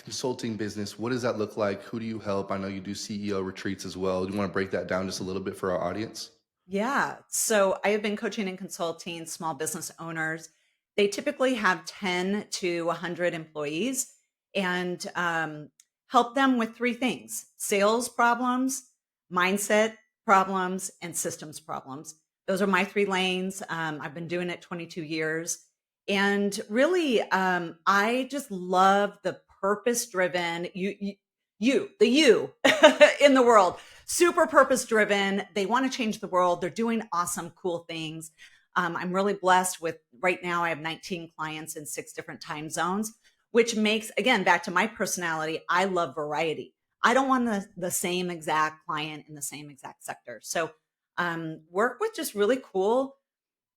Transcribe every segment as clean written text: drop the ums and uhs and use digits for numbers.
consulting business, what does that look like? Who do you help? I know you do CEO retreats as well. Do you want to break that down just a little bit for our audience? Yeah. So I have been coaching and consulting small business owners. They typically have 10 to 100 employees and help them with three things: sales problems, mindset problems, and systems problems. Those are my three lanes. I've been doing it 22 years. And really, I just love the purpose driven, the you in the world, super purpose driven. They want to change the world. They're doing awesome, cool things. I'm really blessed with right now, I have 19 clients in six different time zones, which makes, again, back to my personality, I love variety. I don't want the same exact client in the same exact sector. So, work with just really cool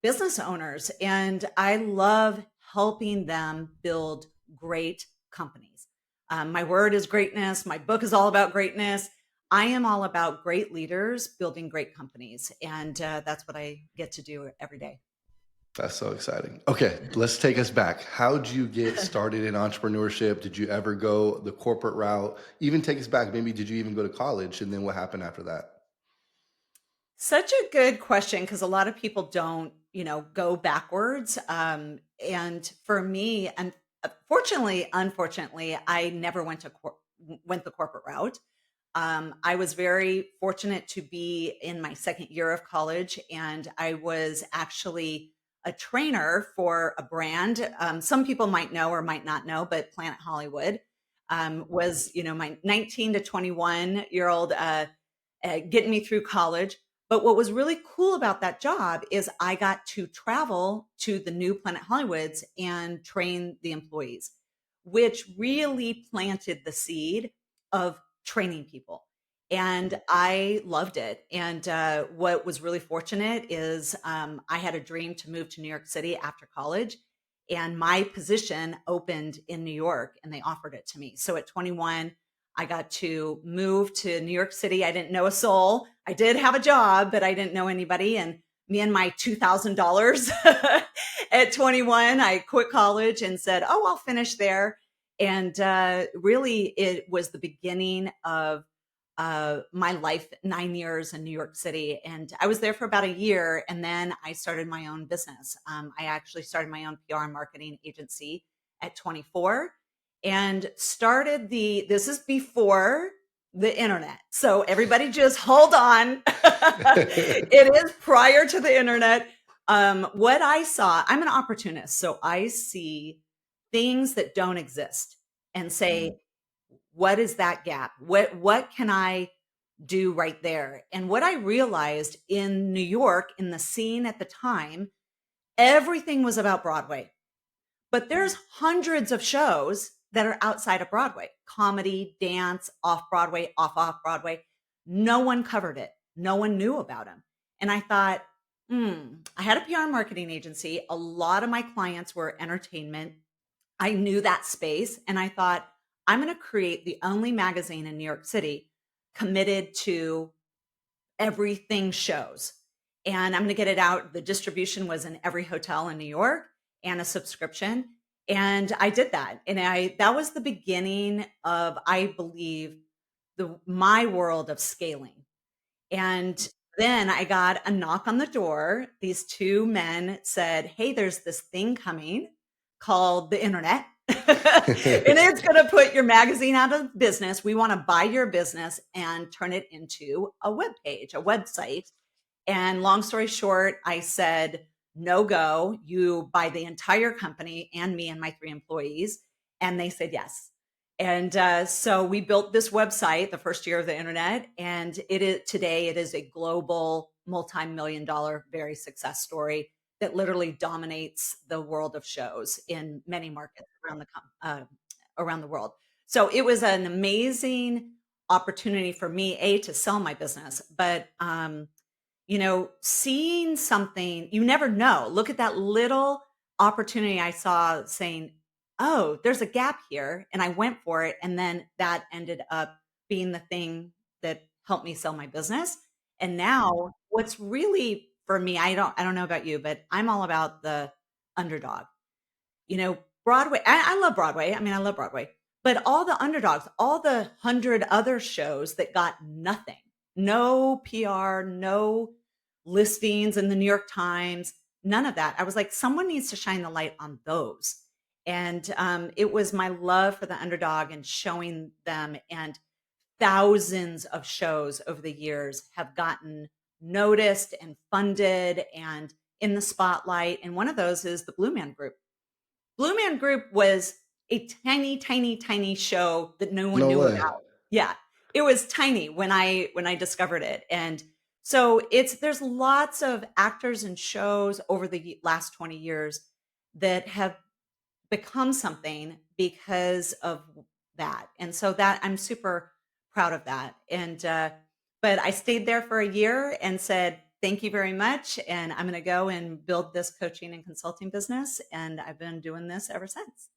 business owners. And I love helping them build great companies. My word is greatness. My book is all about greatness. I am all about great leaders building great companies. And that's what I get to do every day. That's so exciting. Okay, let's take us back. How did you get started in entrepreneurship? Did you ever go the corporate route? Even take us back. Maybe did you even go to college? And then what happened after that? Such a good question because a lot of people don't, go backwards. And for me, and unfortunately, I never went the corporate route. I was very fortunate to be in my second year of college, and I was actually a trainer for a brand. Some people might know or might not know, but Planet Hollywood was, my 19 to 21-year-old getting me through college. But what was really cool about that job is I got to travel to the new Planet Hollywoods and train the employees, which really planted the seed of training people. And I loved it. And what was really fortunate is I had a dream to move to New York City after college. And my position opened in New York and they offered it to me. So at 21, I got to move to New York City. I didn't know a soul. I did have a job, but I didn't know anybody. And me and my $2,000 at 21, I quit college and said, oh, I'll finish there. And really, it was the beginning of my life, 9 years in New York City. And I was there for about a year. And then I started my own business. I actually started my own PR and marketing agency at 24 and started this is before the internet. So everybody just hold on. It is prior to the internet. What I saw, I'm an opportunist. So I see things that don't exist and say, what is that gap? What can I do right there? And what I realized in New York, in the scene at the time, everything was about Broadway. But there's hundreds of shows that are outside of Broadway: comedy, dance, off Broadway, off Broadway. No one covered it. No one knew about them. And I thought, I had a PR and marketing agency. A lot of my clients were entertainment. I knew that space. And I thought, I'm going to create the only magazine in New York City committed to everything shows. And I'm going to get it out. The distribution was in every hotel in New York and a subscription. And I did that. And that was the beginning of, I believe, my world of scaling. And then I got a knock on the door. These two men said, hey, there's this thing coming called the internet. And it's going to put your magazine out of business. We want to buy your business and turn it into a web page, a website. And long story short, I said, no go. You buy the entire company and me and my three employees. And they said yes. And so we built this website the first year of the internet. And today it is a global multi-million dollar, very success story that literally dominates the world of shows in many markets around the world. So it was an amazing opportunity for me, to sell my business, but seeing something, you never know. Look at that little opportunity I saw saying, oh, there's a gap here. And I went for it. And then that ended up being the thing that helped me sell my business. And now what's really for me, I don't know about you, but I'm all about the underdog. Broadway, I love Broadway. I mean, I love Broadway, But all the underdogs, all the 100 other shows that got nothing, no PR, no listings in the New York Times, none of that. I was like, someone needs to shine the light on those. And it was my love for the underdog and showing them. And thousands of shows over the years have gotten noticed and funded and in the spotlight. And one of those is the Blue Man Group. Blue Man Group was a tiny, tiny, tiny show that no one No knew way. about. Yeah, it was tiny when I discovered it, and so there's lots of actors and shows over the last 20 years that have become something because of that, and so that I'm super proud of that, and, but I stayed there for a year and said, "Thank you very much, and I'm gonna go and build this coaching and consulting business," and I've been doing this ever since.